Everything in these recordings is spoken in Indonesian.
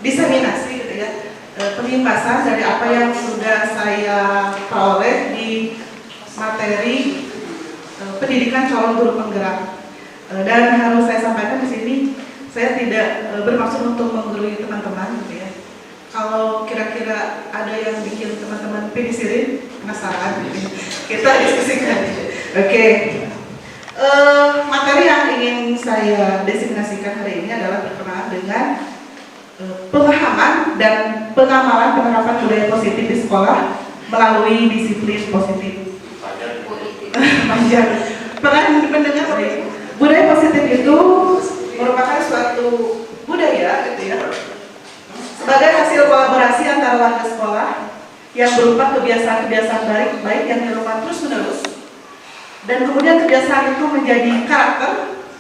diseminasi gitu ya, penyimpasan dari apa yang sudah saya peroleh di materi pendidikan calon guru penggerak. Dan harus saya sampaikan di sini, saya tidak bermaksud untuk menggurui teman-teman gitu ya. Kalau kira-kira ada yang bikin teman-teman penisirin, penasaran gitu, kita diskusikan. Oke. Materi yang ingin saya diseminasikan hari ini adalah berkenaan dengan pemahaman dan pengamalan penerapan budaya positif di sekolah melalui disiplin positif. Panjang. Pernah mendengar budaya positif itu merupakan suatu budaya gitu ya, sebagai hasil kolaborasi antara warga sekolah yang berupa kebiasaan-kebiasaan baik yang dilakukan terus-menerus, dan kemudian kebiasaan itu menjadi karakter,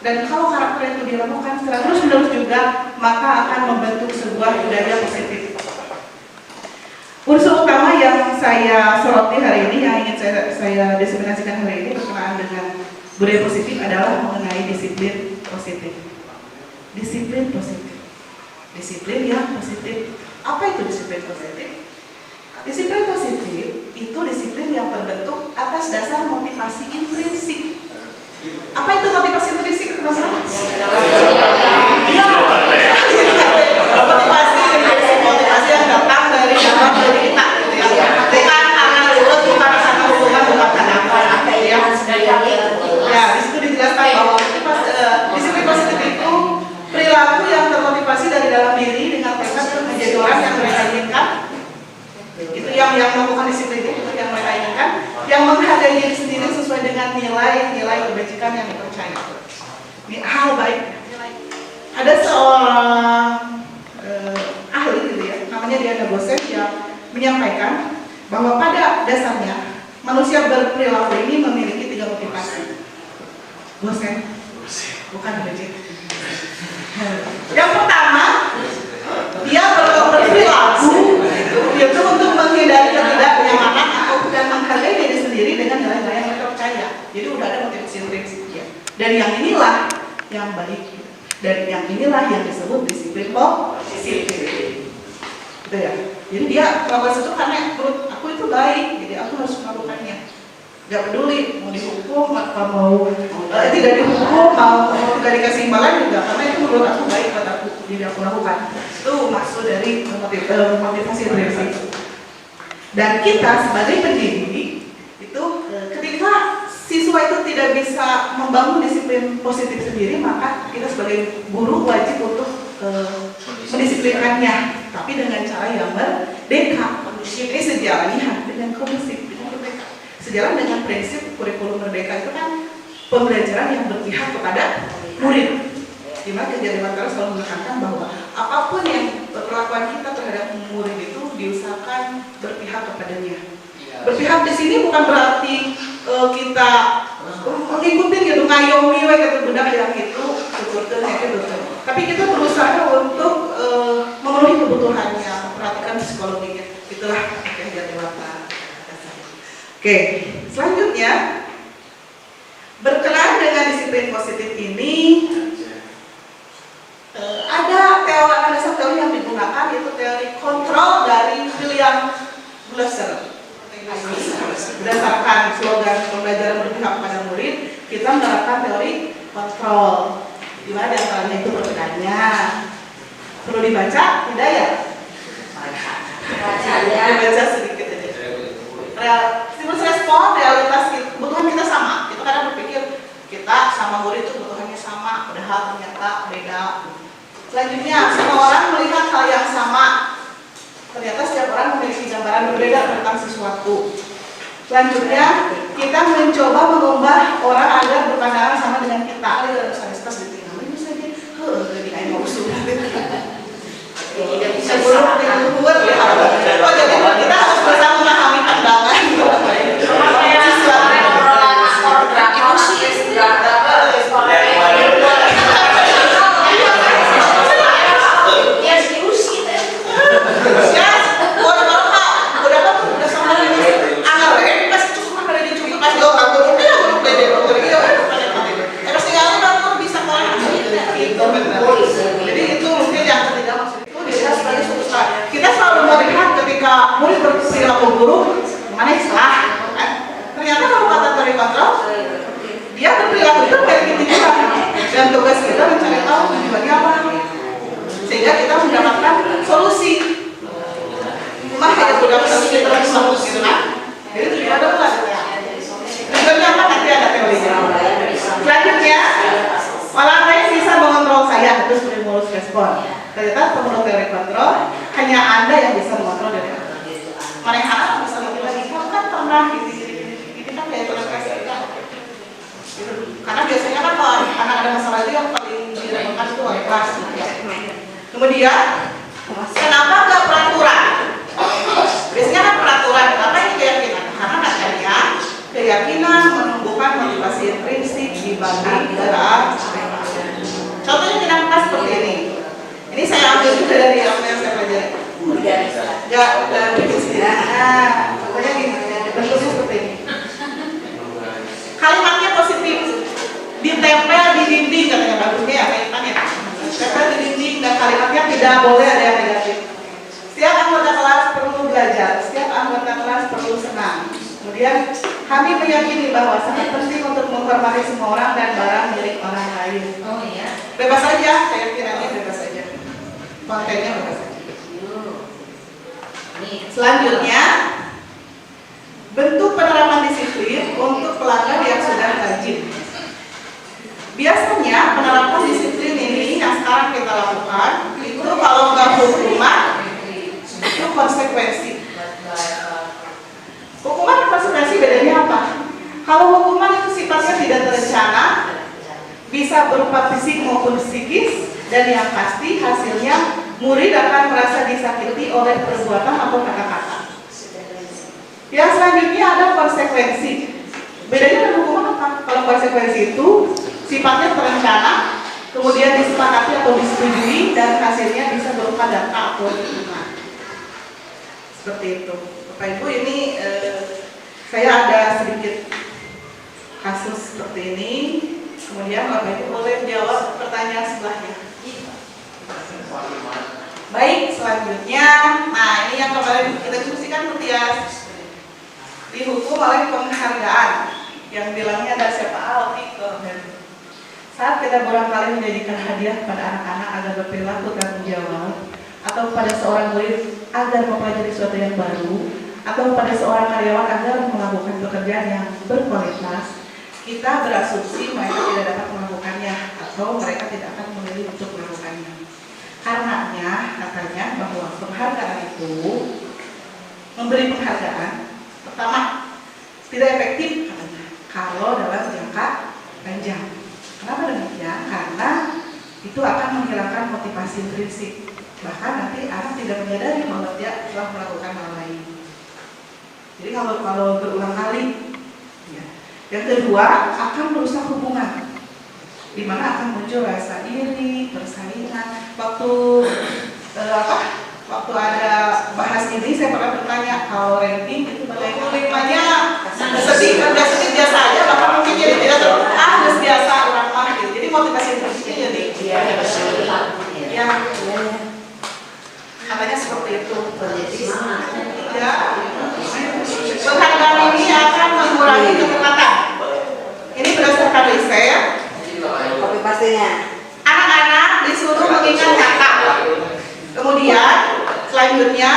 dan kalau karakter itu dilakukan secara terus-menerus juga, maka akan membentuk sebuah budaya positif. Unsur utama yang saya soroti hari ini, yang ingin saya diseminasikan hari ini berkenaan dengan budaya positif adalah mengenai disiplin positif. Disiplin positif. Disiplin yang positif. Apa itu disiplin positif? Disiplin positif itu disiplin yang terbentuk atas dasar motivasi intrinsik. Apa itu motivasi intrinsik, teman-teman? Motivasi yang datang dari dalam diri kita, gitu ya. Bukan karena lulus, bukan karena hubungan, bukan karena apa ya. Ya, di situ dijelaskan bahwa disiplin positif itu perilaku yang termotivasi dari dalam diri dengan tekad menjadi orang yang mereka inginkan. Itu yang melakukan disiplin itu yang mereka inginkan, yang menghargai diri sendiri sesuai dengan nilai kebajikan yang dipercaya. Ini hal baik. Ada seorang ahli gitu ya, namanya Diana Bose, yang menyampaikan bahwa pada dasarnya manusia berperilaku ini memiliki 3 motivasi. Bose, bukan Bose. Yang pertama, dia berperilaku yaitu untuk menghindari ketidaknyamanan dan menghargai diri sendiri dengan nilai-nilai yang mereka percaya. Jadi udah ada motivasi intrinsik ya. Dan yang inilah yang baik. Dan yang inilah yang disebut disiplin positif. Gitu ya. Jadi dia melakukan sesuatu karena menurut aku itu baik, jadi aku harus melakukannya. Gak peduli mau dihukum atau mau tidak dihukum, mau tidak dikasih imbalan juga, karena itu menurut aku baik buat aku, jadi aku lakukan. Itu maksud dari motivasi intrinsik. Dan kita sebagai pendidik itu ketika siswa itu tidak bisa membangun disiplin positif sendiri, maka kita sebagai guru wajib untuk mendisiplinkannya, tapi dengan cara yang merdeka. Ini sejalannya dengan kondusif, dengan merdeka. Sejalan dengan prinsip kurikulum merdeka itu kan pembelajaran yang berpihak kepada murid. Di mana Kejati Mataram selalu menekankan bahwa apapun yang perlakuan kita terhadap murid itu diusahakan berpihak kepadanya. Berpihak di sini bukan berarti kita mengikuti gitu, ngayomi gitu benar yang itu betul-betul gitu. Tapi kita berusaha untuk memenuhi kebutuhannya, memperhatikan psikologinya. Itulah Kejati Mataram. Oke, selanjutnya berkenaan dengan disiplin positif ini, ada teori yang digunakan, yaitu teori kontrol dari William Glasser. Berdasarkan slogan pembelajaran berpihak pada murid, kita menerapkan teori kontrol. Di mana diantaranya itu perbedaannya. Perlu dibaca? Tidak ya? Dibaca sedikit aja. Stimulus respon, realitas kebutuhan kita sama. Kita kadang berpikir kita sama murid itu kebutuhannya sama, padahal ternyata beda. Selanjutnya, semua orang melihat hal yang sama. Ternyata setiap orang memiliki gambaran berbeda tentang sesuatu. Selanjutnya, kita mencoba mengubah orang agar berpandangan sama dengan kita. Universitas di tengah ini saja, jadi kayak mau usul. Tidak bisa buruk dengan luar. Oh, jadi kita harus bersama memahami pandangan. kita mendapatkan solusi. Cuma hanya sudah terus gitu kan. Jadi tujuan apa? Tujuannya apa nanti ada teorinya. Selanjutnya, orang lain bisa mengontrol saya, itu stimulus respon. Ternyata menurut teori kontrol, hanya Anda yang bisa mengontrol diri Anda. Mereka bisa lebih lagi, kamu kan pernah gini kan kayak terus kita. Karena biasanya kan kalau anak ada masalah itu yang paling diremehkan itu wali kelas. Kemudian, kenapa nggak peraturan? Biasanya kan peraturan, apa ini keyakinan? Karena katanya keyakinan menumbuhkan motivasi intrinsik dibanding gerak. Contohnya kenapa seperti ini? Ini saya ambil juga dari apa yang saya pelajari. Udah bikin sendiri. Nah, contohnya gini, bentuknya seperti ini. Kalimatnya positif, ditempel di dinding katanya, bagusnya ya kaitannya. Tempel di dinding dan kalimatnya tidak boleh ada yang negatif. Setiap anggota kelas perlu belajar, setiap anggota kelas perlu senang. Kemudian kami meyakini bahwa sangat penting untuk menghormati semua orang dan barang milik orang lain. Oh iya. Bebas saja, keyakinannya bebas saja. Kontennya bebas saja. Selanjutnya, bentuk penerapan disiplin untuk pelanggar yang sudah rajin. Biasanya penerapan disiplin ini yang sekarang kita lakukan itu kalau nggak hukuman itu konsekuensi. Hukuman dan konsekuensi bedanya apa? Kalau hukuman itu sifatnya tidak terencana, bisa berupa fisik maupun psikis, dan yang pasti hasilnya murid akan merasa disakiti oleh perbuatan atau kata-kata. Yang selanjutnya ada konsekuensi. Bedanya dengan hukuman apa? Kalau konsekuensi itu sifatnya terencana, kemudian disepakati atau disetujui, dan hasilnya bisa berupa data atau hitungan. Seperti itu. Bapak Ibu, ini saya ada sedikit kasus seperti ini. Kemudian Bapak Ibu boleh jawab pertanyaan sebelahnya. Baik, selanjutnya, nah ini yang kemarin kita diskusikan Mutias, dihukum oleh penghargaan yang bilangnya ada siapa Alfi. Saat kita barangkali menjadikan hadiah kepada anak-anak agar berperilaku tanggung jawab, atau kepada seorang murid agar mempelajari sesuatu yang baru, atau kepada seorang karyawan agar melakukan pekerjaan yang berkualitas, kita berasumsi mereka tidak dapat melakukannya atau mereka tidak akan memilih untuk melakukannya. Karenanya katanya bahwa penghargaan itu, memberi penghargaan, pertama tidak efektif katanya kalau dalam jangka panjang. Kenapa demikian? Karena itu akan menghilangkan motivasi intrinsik. Bahkan nanti anak tidak menyadari bahwa dia telah melakukan hal lain. Jadi kalau berulang kali, ya. Yang kedua akan merusak hubungan, di mana akan muncul rasa iri, persaingan. Waktu ada bahas ini, saya pernah bertanya kalau ranking itu bagaimana limanya sedih biasa aja, bahkan mungkin jadi tidak biasa orang mah gitu. Jadi motivasi intrinsiknya jadi ya. Katanya seperti itu. Ya. Penghargaan ini akan mengurangi kekerasan. Ini berdasarkan riset. Kopi pastinya. Anak-anak disuruh mengingat kata. Kemudian selanjutnya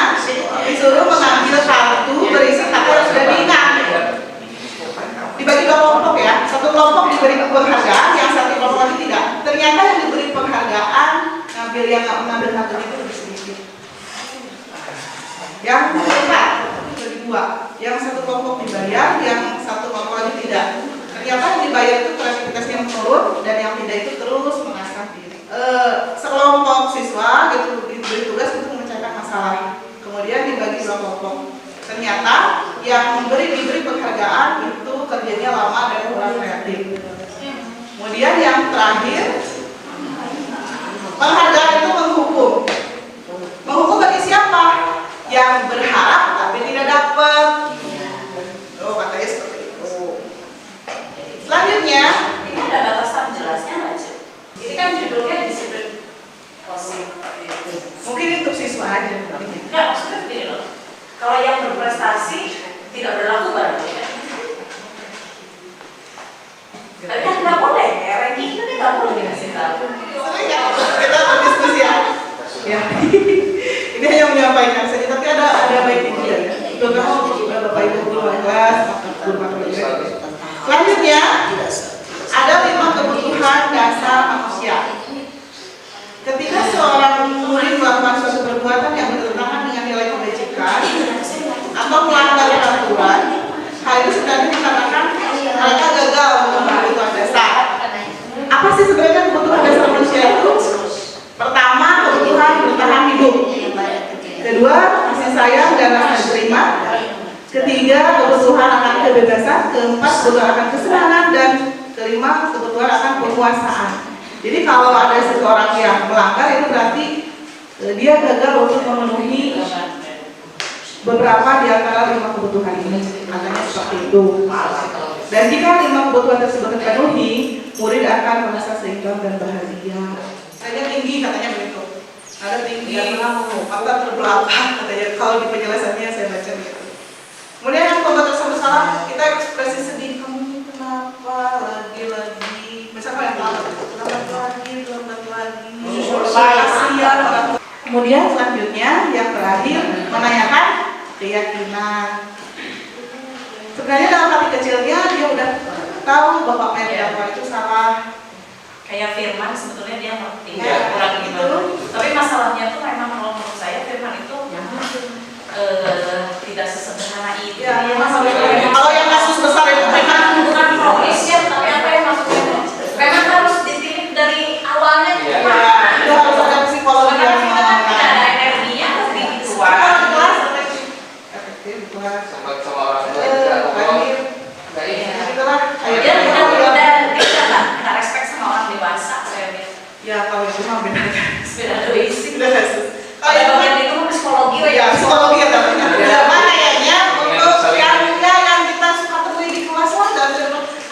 disuruh mengambil kartu berisi kata yang sudah diingat. Dibagi dua kelompok ya. Satu kelompok diberi penghargaan, yang satu kelompok lagi tidak. Ternyata yang diberi penghargaan mengambil kartu itu lebih sedikit. Yang kedua dibagi dua. Yang satu kelompok dibayar, yang satu kelompok lagi tidak. Ternyata yang dibayar itu kreativitasnya menurun, dan yang tidak itu terus mengasah diri. Sekelompok siswa gitu diberi tugas untuk memecahkan masalah. Kemudian dibagi dua kelompok. Ternyata yang diberi penghargaan itu kerjanya lama dan kurang kreatif. Kemudian yang terakhir, penghargaan itu menghukum. Menghukum bagi siapa? Yang berharap tapi tidak dapat. Oh, katanya seperti itu. Selanjutnya, Ini ada batasan jelasnya nggak, Cik? Ini kan judulnya disiplin positif. mungkin untuk siswa aja. Enggak, maksudnya begini loh. Kalau yang berprestasi tidak berlaku berarti ya. Tapi kan nggak boleh, ranking itu nggak boleh dikasih tahu. Sering ya kita berdiskusi ya. Ya ya. Ini hanya menyampaikan saja, tapi ada baiknya juga ya. Terutama untuk Bapak Ibu guru kelas, guru matematika. Selanjutnya ada 5 kebutuhan dasar manusia. Ketika seorang murid melakukan suatu perbuatan yang bertentangan dengan nilai kebajikan atau melanggar peraturan, hal itu sebenarnya dikatakan mereka gagal untuk kebutuhan dasar. Apa sih sebenarnya kebutuhan dasar manusia itu? Pertama, kebutuhan bertahan hidup. Kedua, kasih sayang dan rasa terima. Ketiga, kebutuhan akan kebebasan. Keempat, kebutuhan akan kesenangan. Dan kelima, kebutuhan akan penguasaan. Jadi kalau ada seseorang yang melanggar, itu berarti dia gagal untuk memenuhi beberapa di antara 5 kebutuhan ini. Katanya seperti itu. Dan jika 5 kebutuhan tersebut terpenuhi, murid akan merasa seimbang dan bahagia. Saya tinggi katanya begitu. Ada tinggi, apa terbelakang katanya. Kalau di penjelasannya saya baca gitu. Kemudian yang pembuat tersebut salah, kita ekspresi sedih. Kamu kenapa lagi? Misalnya yang lambat lagi. Kemudian selanjutnya yang terakhir menanyakan keyakinan. Sebenarnya dalam hati kecilnya dia udah tahu bahwa pendakwah itu salah. Kayak Firman sebetulnya dia ngerti kurang gimana. Tapi masalahnya tuh memang kalau menurut saya Firman itu tidak sesederhana itu. Ya, kalau yang kasus besar itu memang bukan kronis ya, tapi apa yang maksudnya? Memang harus ditilik dari awalnya. ya, itu harus ada psikologi yang tidak ada energinya di kelas efektif kelas sama orang tua juga ngomong nggak ini. itulah dia tidak respect sama orang dewasa saya lihat. ya kalau itu mah beda Beda basic. beda kasus. Kalau yang bagian itu mah psikologi ya psikologi ya tapi kayaknya untuk yang kita suka temui di kelas lah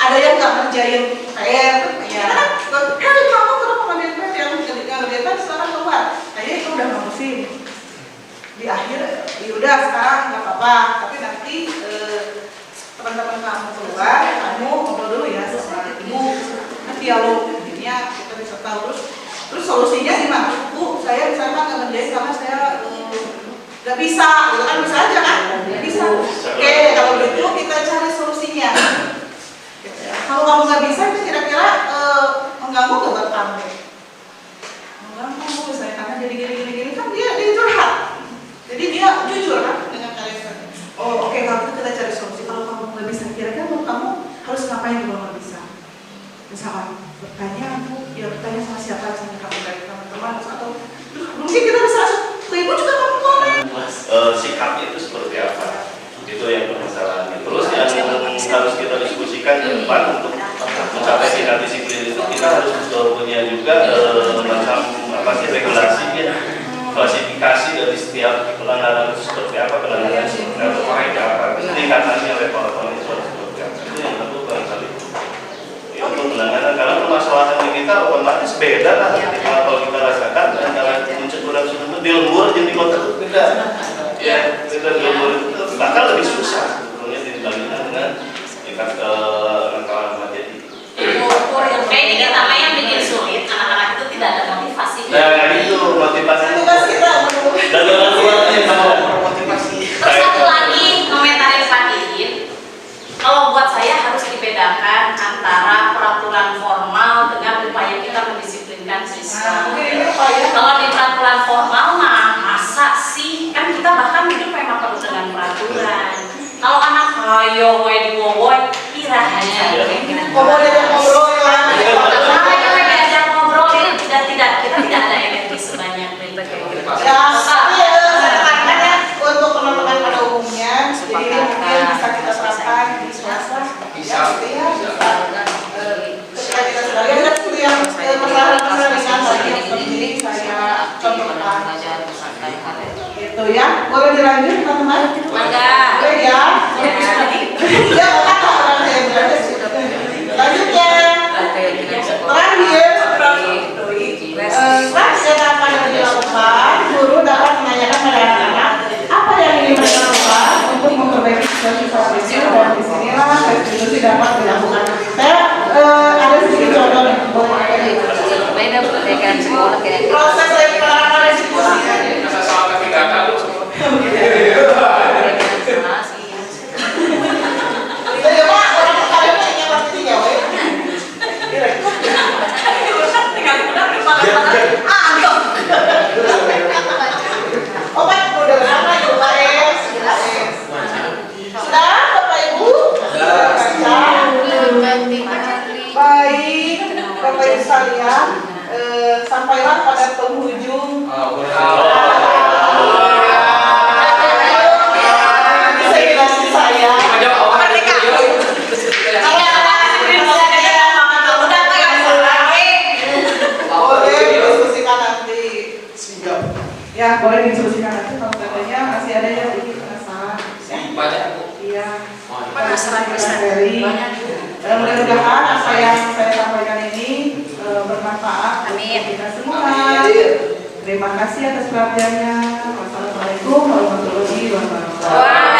ada yang nggak ngerjain PR kan kamu kenapa ngerjain PR yang ngerjain PR sekarang keluar kayaknya itu udah ngurusin di akhir ya udah sekarang nggak apa-apa tapi nanti teman-teman kamu keluar kamu ngobrol dulu ya sama ibu nanti dialog jadinya kita bisa tahu terus solusinya gimana? Bu, saya misalkan nggak ngerjain karena saya nggak bisa, itu kan bisa aja kan? Nggak bisa. Oke, kalau gitu kita cari solusinya. Kalau kamu nggak bisa, itu kira-kira mengganggu nggak buat kamu? Mengganggu, misalnya karena jadi gini kan dia curhat. Jadi dia jujur kan dengan kalian. Oh, oke, kalau itu kita cari solusi. Kalau kamu nggak bisa, kira-kira kamu harus ngapain kalau nggak bisa? Misalkan bertanya, ya bertanya sama siapa, sama kamu dari teman-teman atau mungkin kita bisa ke ibu juga kamu boleh. Sikapnya itu seperti apa? Itu yang permasalahannya. Terus yang harus kita diskusikan ke depan untuk mencapai tingkat disiplin itu kita harus punya juga macam apa sih regulasinya, klasifikasi dari setiap pelanggaran itu seperti apa, pelanggaran seperti apa, tingkatannya level itu seperti apa. Itu yang tentu barangkali untuk penanganan karena permasalahan di kita otomatis beda lah kalau kita rasakan antara penceturan sudah di lembur jadi kota itu beda ya beda di lembur itu bahkan lebih susah sebetulnya dibandingkan dengan tingkat rangkaian remaja itu. Ini kita yang bikin sulit anak-anak itu tidak ada motivasi. Nah itu motivasi Tugas kita dan orang tua yang sama motivasi. Terus satu lagi komentarin Pak Iin, kalau buat saya harus dibedakan antara peraturan formal dengan upaya kita mendisiplinkan siswa. Kalau di peraturan formal mah masa sih kan kita bahkan hidup memang perlu dengan peraturan. Kalau anak ayo we diwowoy kira aja. ngobrol ya. Ayo diajak ngobrol kita tidak ada energi sebanyak itu. Ya, tapi ya untuk teman-teman pada umumnya, jadi ini mungkin bisa kita terapkan di swasta. Bisa. Ya, ketika kita sudah lihat yang masalah-masalah ringan tadi yang seperti ini saya contohkan. Gitu ya, boleh dilanjut teman-teman? Boleh ya? Ya, kan orang yang berada di situ. Lanjutnya, terakhir, setelah apa yang dilakukan, guru dapat menanyakan pada anak-anak apa yang ingin mereka lakukan untuk memperbaiki situasi itu dan disinilah restitusi dapat dilakukan. Saya ada sedikit contoh nih. Proses penanganan restitusi Ya boleh diskusikan nanti kalau katanya masih ada yang bikin penasaran. Banyak. Iya. Penasaran dari mudah-mudahan apa yang saya sampaikan ini bermanfaat Amin. untuk kita semua. Terima kasih atas perhatiannya. Wassalamualaikum warahmatullahi wabarakatuh.